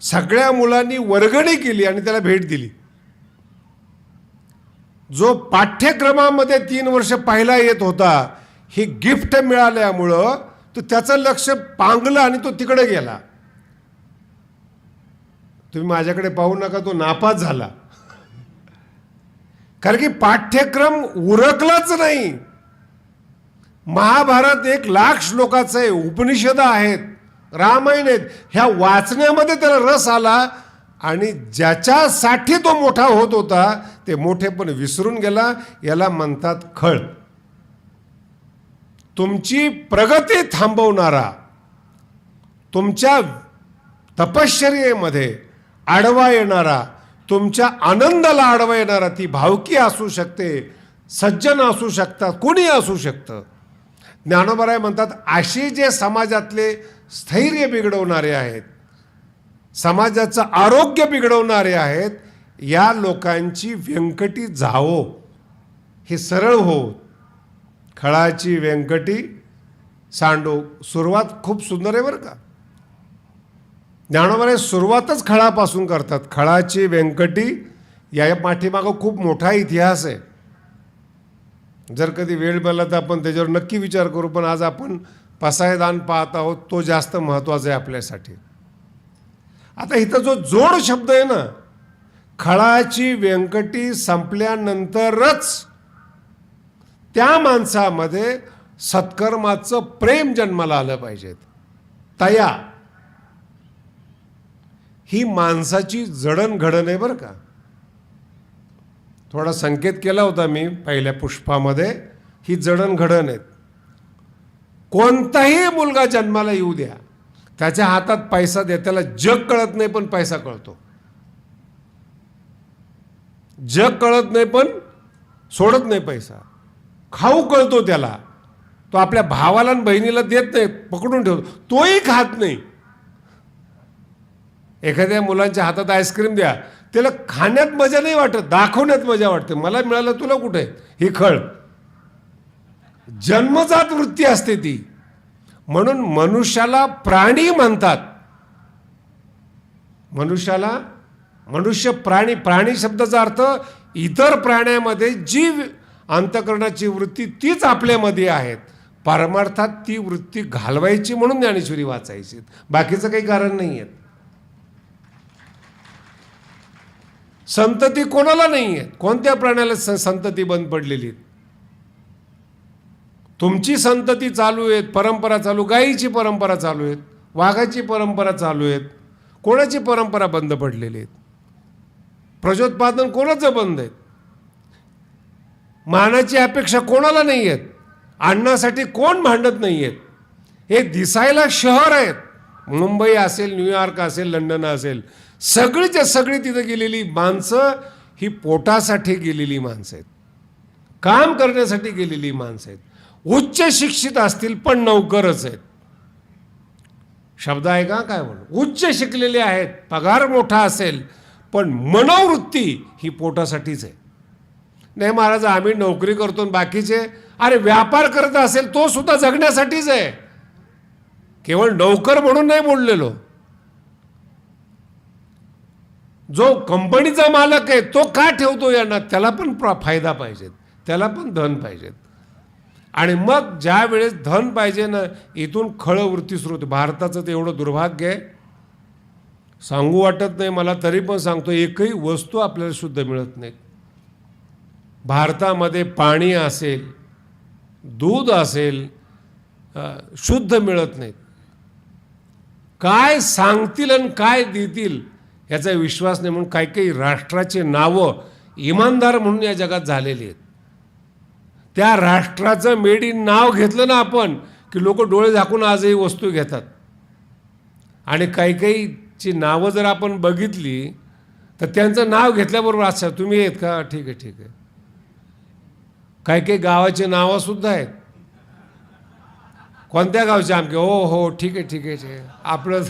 सगळ्या मुलांनी वर्गणी केली आणि त्याला भेट दिली. जो पाठ्यक्रमामध्ये 3 वर्ष पहिला येत होता, ही गिफ्ट मिळाल्यामुळं तो त्याचं लक्ष पांगलं आणि तो तिकडे गेला. तुम्ही माझ्याकडे पाहू नका, तो नापास झाला. कारण की पाठ्यक्रम उरकलाच नाही. महाभारत 1,00,000 श्लोकाचं आहे, उपनिषद आहेत, रामायण आहेत. ह्या वाचण्यामध्ये त्याला रस आला आणि ज्याच्यासाठी तो मोठा होत होता ते मोठेपण विसरून गेला. याला म्हणतात खळ. तुमची प्रगती थांबवणारा, तुमच्या तपश्चर्येमध्ये आडवा येणारा, तुमच्या आनंदाला आडवा येणारा, ती भावकी असू शकते, सज्जन असू शकतात, कोणी असू शकतं. ज्ञानोबराय म्हणतात अशी जे समाजातले स्थैर्य बिघडवणारे आहेत, समाजाचं आरोग्य बिघडवणारे आहेत, या लोकांची व्यंकटी जावो. हे सरळ हो. खळाची व्यंकटी सांडो. सुरुवात खूप सुंदर आहे बरं का. ज्ञानोबराय सुरुवातच खळापासून करतात. खळाची व्यंकटी या पाठीमागं खूप मोठा इतिहास आहे. जर कधी वेळ मिळाला तर आपण त्याच्यावर नक्की विचार करू. पण आज आपण पसायदान पाहत आहोत, तो जास्त महत्त्वाचा आहे आपल्यासाठी. आता इथं जो जोड शब्द आहे ना, खळाची व्यंकटी संपल्यानंतरच त्या माणसामध्ये सत्कर्माचं प्रेम जन्माला आलं पाहिजे. तया ही माणसाची जडणघडण आहे बरं का. थोडा संकेत केला होता मी पहिल्या पुष्पामध्ये. ही जडणघडण आहेत. कोणताही मुलगा जन्माला येऊ द्या, त्याच्या हातात पैसा द्या, त्याला जग कळत नाही पण पैसा कळतो. जग कळत नाही पण सोडत नाही पैसा. खाऊ कळतो त्याला, तो आपल्या भावाला आणि बहिणीला देत नाही, पकडून ठेवतो, तोही खात नाही. एखाद्या मुलांच्या हातात आईस्क्रीम द्या, त्याला खाण्यात मजा नाही वाटत, दाखवण्यात मजा वाटते. मला मिळालं, तुला कुठे. ही खळ जन्मजात वृत्ती असते ती. म्हणून मनुष्याला प्राणी म्हणतात. मनुष्य प्राणी. प्राणी शब्दाचा अर्थ इतर प्राण्यामध्ये जी अंतःकरणाची वृत्ती तीच आपल्यामध्ये आहेत. परमार्थात ती वृत्ती घालवायची म्हणून ज्ञानेश्वरी वाचायची, बाकीचं काही कारण नाही आहे. संतती कोणाला नाही आहे. कोणत्या प्राण्याला संतती बंद पडलेली? तुमची संतती चालू आहेत, परंपरा चालू, गायीची परंपरा चालू आहेत, वाघाची परंपरा चालू आहेत. कोणाची परंपरा बंद पडलेली आहेत? प्रजोत्पादन कोणाचं बंद आहे? मानाची अपेक्षा कोणाला नाही आहेत? अन्नासाठी कोण भांडत नाही आहेत? हे दिसायला शहर आहेत. मुंबई असेल, न्यूयॉर्क असेल, लंडन असेल, सगळीच्या सगळी तिथं गेलेली माणसं ही पोटासाठी गेलेली माणसं आहेत, काम करण्यासाठी गेलेली माणसं आहेत. उच्च शिक्षित असतील पण नौकरच आहेत. शब्द आहे का काय म्हणून? उच्च शिकलेले आहेत, पगार मोठा असेल, पण मनोवृत्ती ही पोटासाठीच आहे. नाही महाराज आम्ही नोकरी करतो, बाकीचे अरे व्यापार करत असेल तो सुद्धा जगण्यासाठीच आहे. केवळ नौकर म्हणून नाही बोललेलो. जो कंपनीचा मालक आहे तो का ठेवतो यांना? त्याला पण फायदा पाहिजेत, त्याला पण धन पाहिजेत. आणि मग ज्या वेळेस धन पाहिजे ना, इथून खळवृत्ती सुरू होते. भारताचं ते एवढं दुर्भाग्य आहे, सांगू वाटत नाही मला, तरी पण सांगतो, एकही वस्तू आपल्याला शुद्ध मिळत नाही. भारतामध्ये पाणी असेल, दूध असेल, शुद्ध मिळत नाहीत. काय सांगतील आणि काय देतील याचा विश्वास नाही. म्हणून काही काही राष्ट्राचे नावं इमानदार म्हणून या जगात झालेली आहेत. त्या राष्ट्राचं मेड इन नाव घेतलं ना आपण की लोक डोळे झाकून आजही वस्तू घेतात. आणि काही काहीची नावं जर आपण बघितली तर त्यांचं नाव घेतल्याबरोबर अच्छा तुम्ही आहेत का, ठीक आहे ठीक आहे. काही काही गावाचे नावंसुद्धा आहेत. कोणत्या गावचे? आमके. हो हो ठीक आहे ठीक आहे. आपलं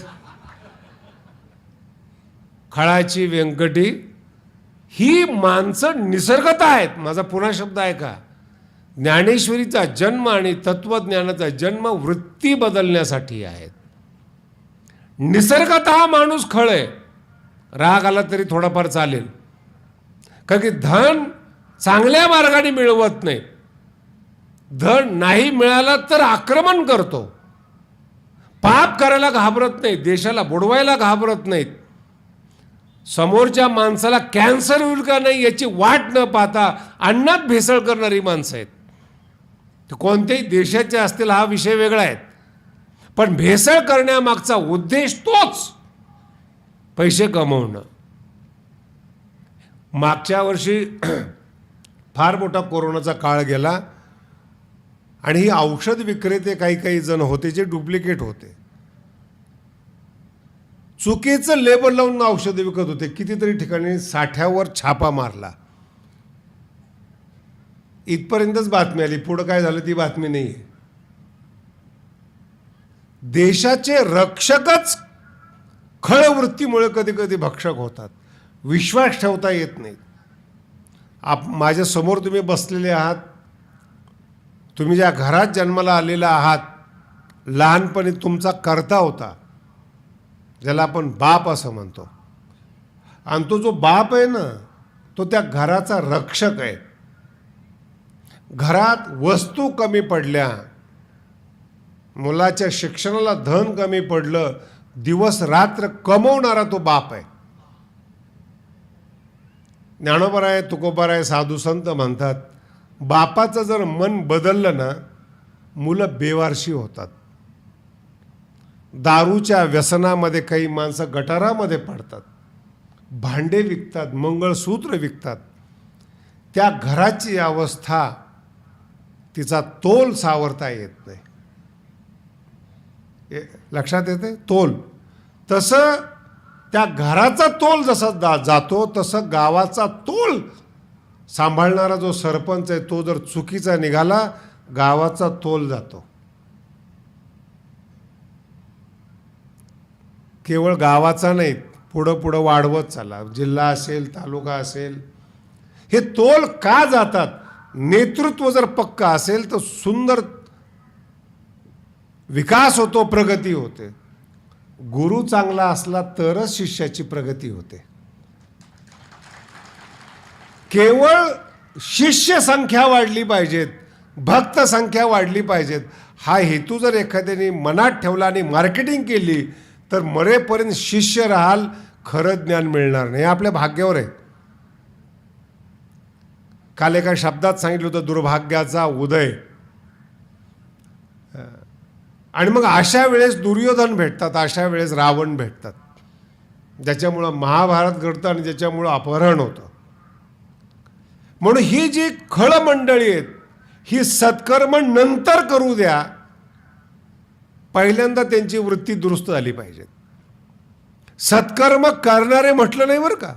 खळाची व्यंकटी ही माणसं निसर्गत आहेत. माझा पुन्हा शब्द आहे का, ज्ञानेश्वरीचा जन्म आणि तत्वज्ञानाचा जन्म वृत्ती बदलण्यासाठी आहेत. निसर्गतः माणूस खळ आहे. राग आला तरी थोडाफार चालेल, कारण की धन चांगल्या मार्गाने मिळवत नाही. धन नाही मिळालं तर आक्रमण करतो. पाप करायला घाबरत नाही, देशाला बुडवायला घाबरत नाहीत. समोरच्या माणसाला कॅन्सर होईल का नाही याची वाट न पाहता अन्नात भेसळ करणारी माणसं आहेत. ते कोणत्याही देशाचे असतील हा विषय वेगळा आहे, पण भेसळ करण्यामागचा उद्देश तोच, पैसे कमवणं. मागच्या वर्षी फार मोठा कोरोनाचा काळ गेला आणि ही औषध विक्रेते काही जण होते जे डुप्लिकेट होते, चुकीचं लेबल लावून औषधं विकत होते. कितीतरी ठिकाणी साठ्यावर छापा मारला. इथपर्यंतच बातमी आली, पुढं काय झालं ती बातमी नाही आहे. देशाचे रक्षकच खळवृत्तीमुळे कधी कधी भक्षक होतात. विश्वास ठेवता येत नाही. माझ्या समोर तुम्ही बसलेले आहात, तुम्ही ज्या घरात जन्माला आलेला आहात, लहानपणी तुमचा कर्ता होता, ज्याला आपण बाप असं म्हणतो. आणि तो जो बाप आहे ना, तो त्या घराचा रक्षक आहे. घरात वस्तू कमी पडल्या, मुलाच्या शिक्षणाला धन कमी पडलं, दिवस रात्र कमवणारा तो बाप आहे. ज्ञानोबराय, तुकोबाराय, साधू संत म्हणतात, बापाचं जर मन बदललं ना, मुलं बेवारशी होतात. दारूच्या व्यसनामध्ये काही माणसं गटारामध्ये पडतात, भांडे विकतात, मंगळसूत्र विकतात. त्या घराची अवस्था, तिचा तोल सावरता येत नाही. लक्षात येते तोल? तसं त्या घराचा तोल जसा जातो, तसं गावाचा तोल सांभाळणारा जो सरपंच आहे तो जर चुकीचा निघाला, गावाचा तोल जातो. केवळ गावाचा नाही, पुढं पुढं वाढवत चालला. जिल्हा असेल, तालुका असेल, हे तोल का जातात? नेतृत्व जर पक्का असेल तर सुंदर विकास होतो, प्रगती होते. गुरु चांगला असला तरच शिष्याची प्रगती होते. केवळ शिष्य संख्या वाढली पाहिजेत, भक्त संख्या वाढली पाहिजेत, हा हेतू जर एखाद्याने मनात ठेवला आणि मार्केटिंग केली तर मरेपर्यंत शिष्य राहाल, खरं ज्ञान मिळणार नाही. आपल्या भाग्यावर आहे. काल एका शब्दात सांगितलं होतं, दुर्भाग्याचा उदय. आणि मग अशा वेळेस दुर्योधन भेटतात, अशा वेळेस रावण भेटतात, ज्याच्यामुळं महाभारत घडतं आणि ज्याच्यामुळं अपहरण होतं. म्हणून ही जी खळ मंडळी आहेत, ही सत्कर्म नंतर करू द्या, पहिल्यांदा त्यांची वृत्ती दुरुस्त झाली पाहिजे. सत्कर्म करणारे म्हटलं नाही बरं का,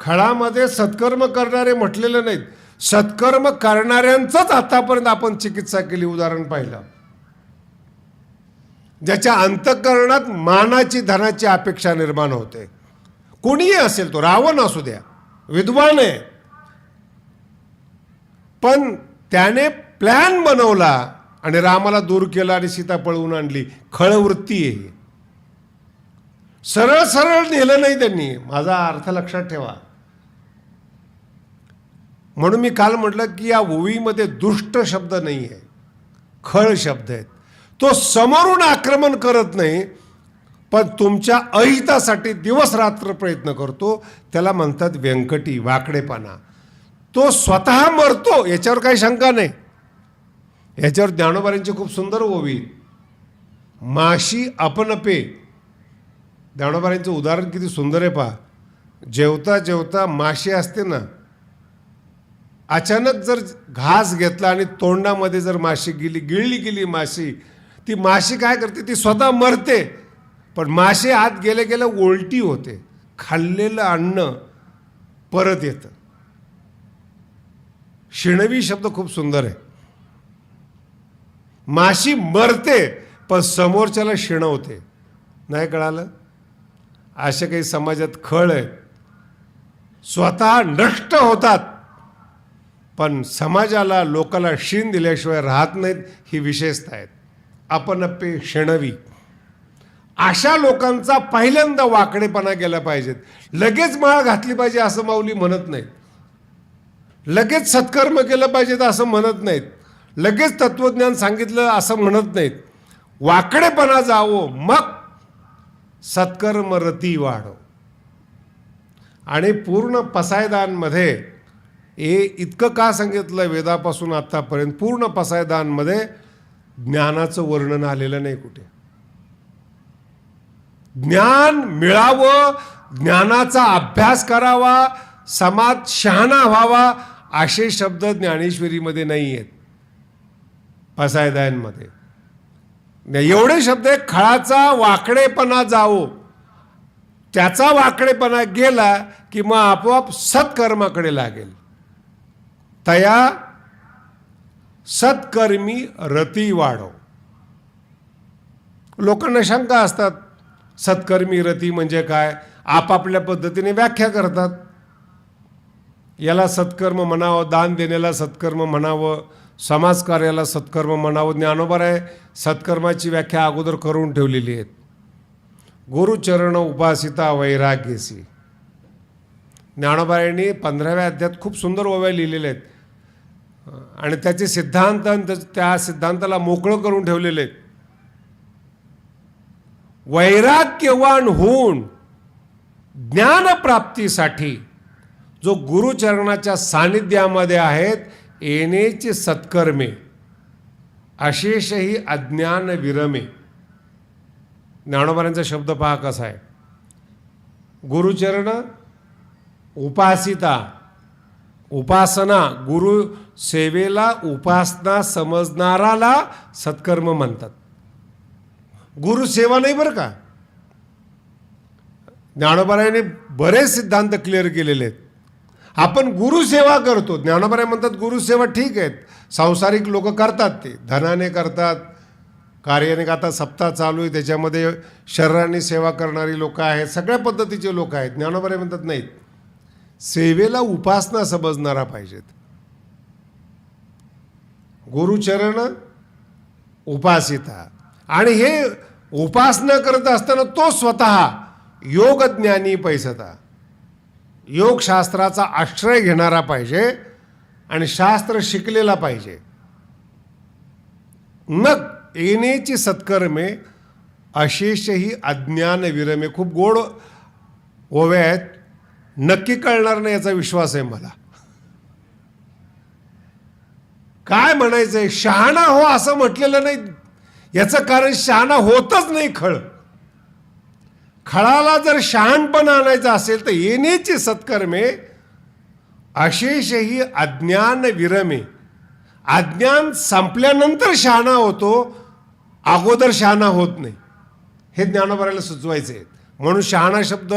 खळामध्ये सत्कर्म करणारे म्हटलेलं नाहीत. सत्कर्म करणाऱ्यांचंच आतापर्यंत आपण चिकित्सा केली. उदाहरण पाहिलं, ज्याच्या अंतःकरणात मानाची, धनाची अपेक्षा निर्माण होते. कोणीही असेल, तो रावण असू द्या, विद्वान आहे, पण त्याने प्लॅन बनवला आणि रामाला दूर केला आणि सीता पळवून आणली. खळवृत्ती आहे. सरळ सरळ नेलं नाही त्यांनी. माझा अर्थ लक्षात ठेवा. म्हणून मी काल म्हटलं की या ओवीमध्ये दुष्ट शब्द नाही आहे, खळ शब्द आहेत. तो समोरून आक्रमण करत नाही, पण तुमच्या अहितासाठी दिवस रात्र प्रयत्न करतो. त्याला म्हणतात व्यंकटी, वाकडेपणा. तो स्वतः मरतो, याच्यावर काही शंका नाही. याच्यावर ज्ञानोबारांची खूप सुंदर ओवी, माशी अपनपे. ज्ञानोबारांचं उदाहरण किती सुंदर आहे पहा. जेवता जेवता माशी असते ना, अचानक जर घास घेतला आणि तोंडामध्ये जर माशी गिळली गेली माशी, ती माशी काय करते? ती स्वतः मरते, पण माशी आत गेल्या गेल्या उलटी होते. खाल्लेलं अन्न परत येतं. शिणवी शब्द खूप सुंदर आहे. माशी मरते पण समोरच्याला शिणवते. नाही कळालं? अशा काही समाजात खळ आहे, स्वतः नष्ट होतात पण समाजाला, लोकाला शीण दिल्याशिवाय राहत नाहीत. ही विशेषता आहेत. अपनप्पे शिणवी. अशा लोकांचा पहिल्यांदा वाकडेपणा केला पाहिजेत. लगेच माळ घातली पाहिजे असं माऊली म्हणत नाहीत. लगेच सत्कर्म केलं पाहिजे असं म्हणत नाहीत. लगेच तत्वज्ञान सांगितलं असं म्हणत नाहीत. वाकडेपणा जावो, मग सत्कर्म रती वाढो. आणि पूर्ण पसायदानमध्ये इतकं का सांगितलं वेदापासून आत्तापर्यंत, पूर्ण पसायदानमध्ये ज्ञानाचं वर्णन आलेलं नाही कुठे. ज्ञान मिळावं, ज्ञानाचा अभ्यास करावा, समाज शहाणा व्हावा असे शब्द ज्ञानेश्वरीमध्ये नाही आहेत, पसायदानमध्ये. एवढे शब्द आहे, खळाचा वाकडेपणा जावो. त्याचा वाकडेपणा गेला की मग आपोआप सत्कर्माकडे लागेल. तया सत्कर्मी रती वाढो. लोकांना शंका असतात, सत्कर्मी रती म्हणजे काय? आपापल्या पद्धतीने व्याख्या करतात. याला सत्कर्म म्हणावं, दान देण्याला सत्कर्म म्हणावं, समाजकार्याला सत्कर्म म्हणावं. ज्ञानोबा आहे सत्कर्माची व्याख्या अगोदर करून ठेवलेली आहेत. गुरुचरण उपासिता वैराग्यसी. ज्ञानोबायांनी 15व्या अध्यायात खूप सुंदर ओव्या लिहिलेल्या आहेत आणि त्याचे सिद्धांत त्या सिद्धांताला मोकळं करून ठेवलेले आहेत. वैराग्यवान होऊन ज्ञानप्राप्तीसाठी जो गुरुचरणाच्या सानिध्यामध्ये आहेत, येणेचे सत्कर्मे अशेषही अज्ञान विरमे. ज्ञानोबांचा शब्द पहा कसा आहे. गुरुचरण उपासिता, उपासना, गुरु सेवेला उपासना समजणाराला सत्कर्म म्हणतात. गुरुसेवा नाही बरं का. ज्ञानोबांनी बरेच सिद्धांत क्लिअर केलेले आहेत. आपण गुरुसेवा करतो, ज्ञानोबा म्हणतात गुरुसेवा ठीक आहेत, सांसारिक लोक करतात, ते धनाने करतात, कार्याने. आता सप्ताह चालू आहे त्याच्यामध्ये शरीराने सेवा करणारी लोक आहेत, सगळ्या पद्धतीचे लोक आहेत. ज्ञानोबा म्हणतात नाहीत, सेवेला उपासना समजणारा पाहिजेत. गुरुचरण उपासिता. आणि हे उपासना करत असताना तो स्वतः योगज्ञानी पैसता, योगशास्त्राचा आश्रय घेणारा पाहिजे आणि शास्त्र शिकलेला पाहिजे. मग येणेची सत्कर्मे अशेषही अज्ञान विरमे. खूप गोड ओव्या आहेत, नक्की कळणार नाही याचा विश्वास आहे मला. काय म्हणायचंय, शहाणा हो असं म्हटलेलं नाही. याचं कारण शहाणा होतच नाही खळ. खळाला जर शहाणपणा आणायचं असेल तर येणेची सत्कर्मे अशेषही अज्ञान विरमे. अज्ञान संपल्यानंतर शहाणा होतो, अगोदर शहाणा होत नाही. हे ज्ञानोबाला सुचवायचे आहेत. म्हणून शहाणा शब्द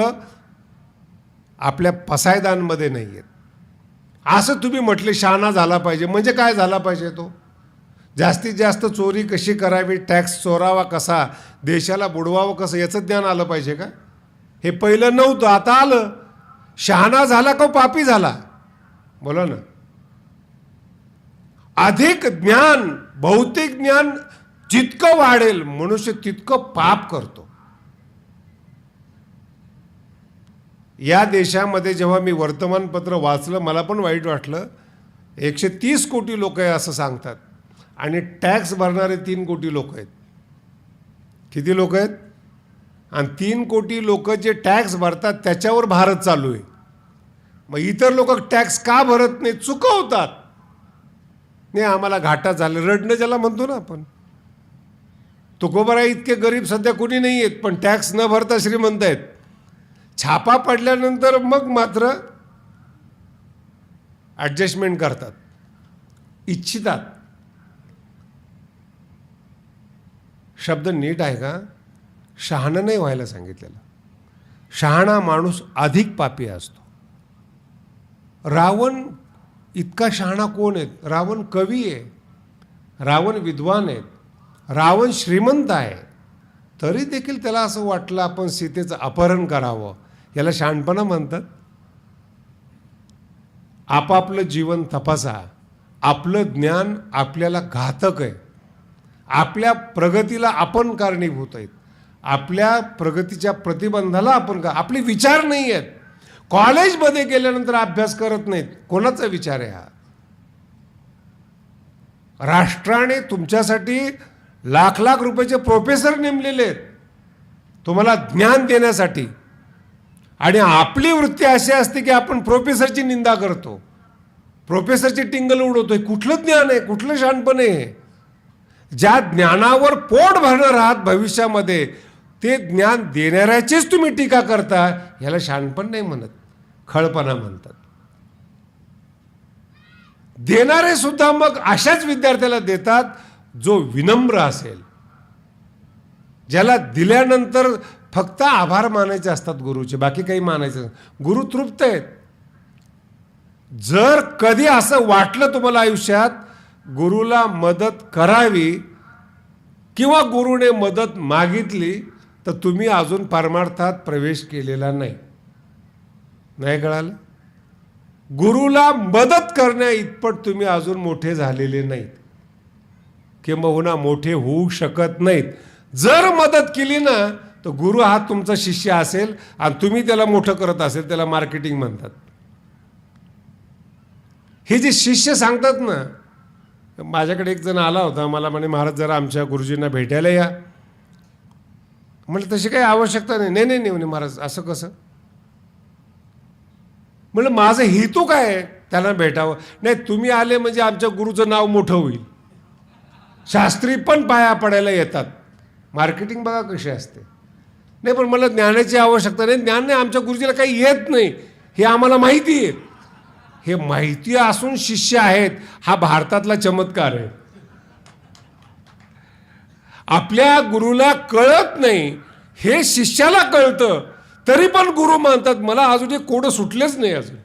आपल्या पसायदानमध्ये नाही आहेत. असं तुम्ही म्हटले शहाणा झाला पाहिजे म्हणजे काय झाला पाहिजे? तो जास्तीत जास्त चोरी कशी करावी, टॅक्स चोरावा कसा, देशाला बुडवावं कसं, याचं ज्ञान आलं पाहिजे का? हे पहिलं नव्हतं, आता आलं. शहाणा झाला का पापी झाला? बोला ना. अधिक ज्ञान, भौतिक ज्ञान जितकं वाढेल मनुष्य तितकं पाप करतो. या देशामध्ये जेव्हा मी वर्तमानपत्र वाचलं मला पण वाईट वाटलं. 130 कोटी लोक आहे असं सांगतात आणि टॅक्स भरणारे 3 कोटी लोक आहेत. किती लोक आहेत? आणि 3 कोटी लोक जे टॅक्स भरतात त्याच्यावर भारत चालू आहे. मग इतर लोक टॅक्स का भरत नाही? चुकवतात. नाही आम्हाला घाटा झाला, रडणं ज्याला म्हणतो ना आपण. तुकोबाराय इतके गरीब सध्या कोणी नाही आहेत, पण टॅक्स न भरता श्रीमंत आहेत. छापा पडल्यानंतर मग मात्र ॲडजस्टमेंट करतात, इच्छितात. शब्द नीट आहे का? शहाणा नाही व्हायला सांगितलेलं. शहाणा माणूस अधिक पापी असतो. रावण इतका शहाणा कोण आहेत? रावण कवी आहे, रावण विद्वान आहेत, रावण श्रीमंत आहे, तरी देखील त्याला असं वाटलं आपण सीतेचं अपहरण करावं. याला शहाणपणा म्हणतात. आपापलं जीवन तपासा. आपलं ज्ञान आपल्याला घातक आहे, आपल्या प्रगतीला आपण कारणीभूत आहेत. आपल्या प्रगतीच्या प्रतिबंधाला आपण का आपले विचार नाही आहेत. कॉलेजमध्ये गेल्यानंतर अभ्यास करत नाहीत. कोणाचा विचार आहे हा? राष्ट्राने तुमच्यासाठी लाख लाख रुपयाचे प्रोफेसर नेमलेले आहेत तुम्हाला ज्ञान देण्यासाठी, आणि आपली वृत्ती अशी असते की आपण प्रोफेसरची निंदा करतो, प्रोफेसरची टिंगल उडवतोय. कुठलं ज्ञान आहे, कुठलं शहाणपण आहे? ज्या ज्ञानावर पोट भरणार आहात भविष्यामध्ये, ते ज्ञान देणाऱ्याचीच तुम्ही टीका करता. ह्याला शहाणपण नाही म्हणत, खळपणा म्हणतात. देणारे सुद्धा मग अशाच विद्यार्थ्याला देतात जो विनम्र असेल, ज्याला दिल्यानंतर फक्त आभार मानायचे असतात गुरुचे, बाकी काही मानायचं. गुरु तृप्त आहेत. जर कधी असं वाटलं तुम्हाला आयुष्यात गुरुला मदत करावी किंवा गुरुने मदत मागितली, तर तुम्ही अजून परमार्थात प्रवेश केलेला नाही. नाही कळालं? गुरुला मदत करण्या इतपत तुम्ही अजून मोठे झालेले नाहीत, किंबहुना मोठे होऊ शकत नाहीत. जर मदत केली ना, तर गुरु हा तुमचा शिष्य असेल आणि तुम्ही त्याला मोठं करत असेल, त्याला मार्केटिंग म्हणतात. हे जे शिष्य सांगतात ना, माझ्याकडे एक जण आला होता, मला म्हणे महाराज जरा आमच्या गुरुजींना भेटायला या. म्हटलं तशी काही आवश्यकता नाही. नाही नाही म्हणे महाराज, असं कसं? म्हटलं माझं हेतू काय आहे त्यांना भेटावं? नाही, तुम्ही आले म्हणजे आमच्या गुरुचं नाव मोठं होईल. शास्त्री पण पाया पडायला येतात. मार्केटिंग बघा कशी असते. नाही, पण मला ज्ञानाची आवश्यकता नाही. ज्ञान नाही, आमच्या गुरुजीला काही येत नाही, हे आम्हाला माहिती आहे. हे माहिती असून शिष्य आहेत, हा भारतातला चमत्कार आहे. आपल्या गुरुला कळत नाही, हे शिष्याला कळतं, तरी पण गुरु मानतात. मला अजून एक कोडं सुटलेच नाही. अजून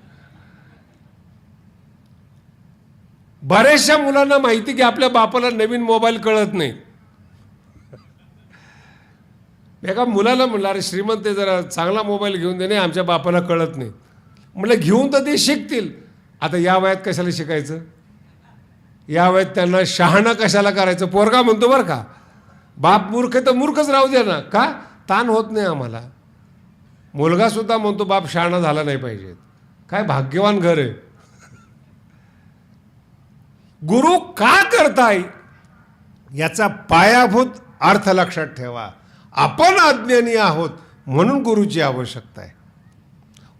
बऱ्याचशा मुलांना माहिती की आपल्या बापाला नवीन मोबाईल कळत नाही. एका मुलाला म्हणलं, अरे श्रीमंत ते जरा चांगला मोबाईल घेऊन दे. नाही, आमच्या बापाला कळत नाही. म्हटलं घेऊन तर ते शिकतील. आता या वयात कशाला शिकायचं? या वयात त्यांना शहाणा कशाला करायचं? पोरगा म्हणतो बरं का, बाप मूर्ख तर मूर्खच राहू द्या ना, का ताण होत नाही आम्हाला. मुलगा सुद्धा म्हणतो बाप शहाणा झाला नाही पाहिजे. काय भाग्यवान घर आहे. गुरु का करताय याचा पायाभूत अर्थ लक्षात ठेवा. आपण अज्ञानी आहोत म्हणून गुरुची आवश्यकता आहे.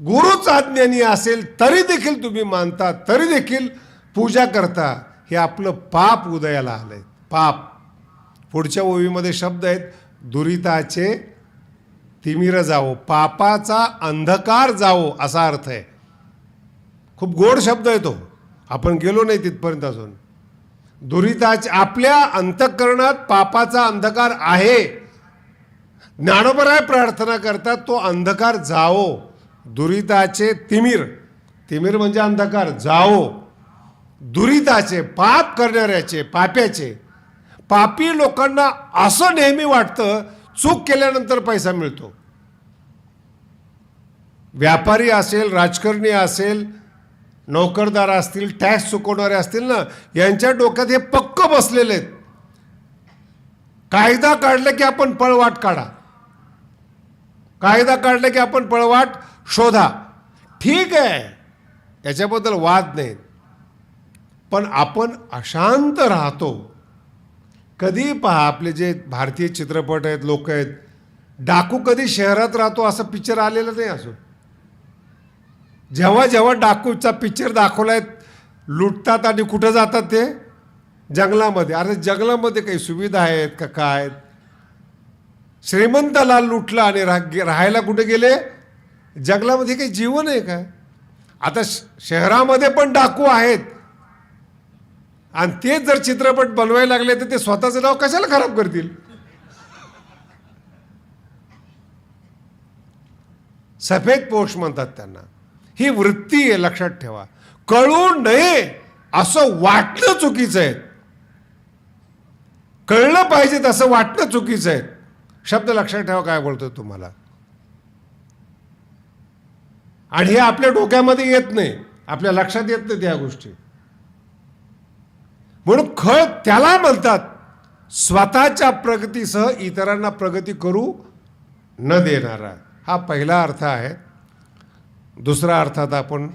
गुरुच अज्ञानी असेल तरी देखील तुम्ही मानता, तरी देखील पूजा करता, हे आपलं पाप उदयाला आलंय. पाप. पुढच्या ओवीमध्ये शब्द आहेत, दुरिताचे तिमिर जावो, पापाचा अंधकार जावो, असा अर्थ आहे. खूप गोड शब्द आहे तो, आपण गेलो नाही तिथपर्यंत अजून. दुरिताचे, आपल्या अंतःकरणात पापाचा अंधकार आहे. ज्ञानोबराय प्रार्थना करतात, तो अंधकार जावो. दुरिताचे तिमिर, तिमिर म्हणजे अंधकार, जावो. दुरिताचे, पाप करणाऱ्याचे, पाप्याचे. पापी लोकांना असं नेहमी वाटतं चूक केल्यानंतर पैसा मिळतो. व्यापारी असेल, राजकारणी असेल, नोकरदार असतील, टॅक्स चुकवणारे असतील ना, यांच्या डोक्यात हे पक्क बसलेले आहेत. कायदा काढला की आपण पळवाट काढा, कायदा काढला की आपण पळवाट शोधा. ठीक आहे, याच्याबद्दल वाद नाही, पण आपण अशांत राहतो. कधी पहा, आपले जे भारतीय चित्रपट आहेत, लोक आहेत, डाकू कधी शहरात राहतो असं पिक्चर आलेलं नाही. अजून जेव्हा जेव्हा डाकूचा पिक्चर दाखवलाय, लुटतात आणि कुठं जातात ते जंगलामध्ये. अरे जंगलामध्ये काही सुविधा आहेत का काय? श्रीमंताला लुटला आणि राहायला कुठे गेले? जंगलामध्ये. काही जीवन आहे काय? आता शहरामध्ये पण डाकू आहेत, आणि तेच जर चित्रपट बनवायला लागले तर ते स्वतःचं नाव कशाला खराब करतील? सफेद पोष म्हणतात त्यांना. ही वृत्ती आहे, लक्षात ठेवा. कळू नये असं वाटणं चुकीचं आहे, कळलं पाहिजे असं वाटणं चुकीचं आहे. शब्द लक्षात ठेवा काय बोलतोय तुम्हाला. आणि हे आपल्या डोक्यामध्ये येत नाही, आपल्या लक्षात येत नाही त्या गोष्टी. म्हणून खळ त्याला म्हणतात, स्वतःच्या प्रगतीसह इतरांना प्रगती करू न देणारा हा पहिला अर्थ आहे. दुसरा अर्थ आता आपण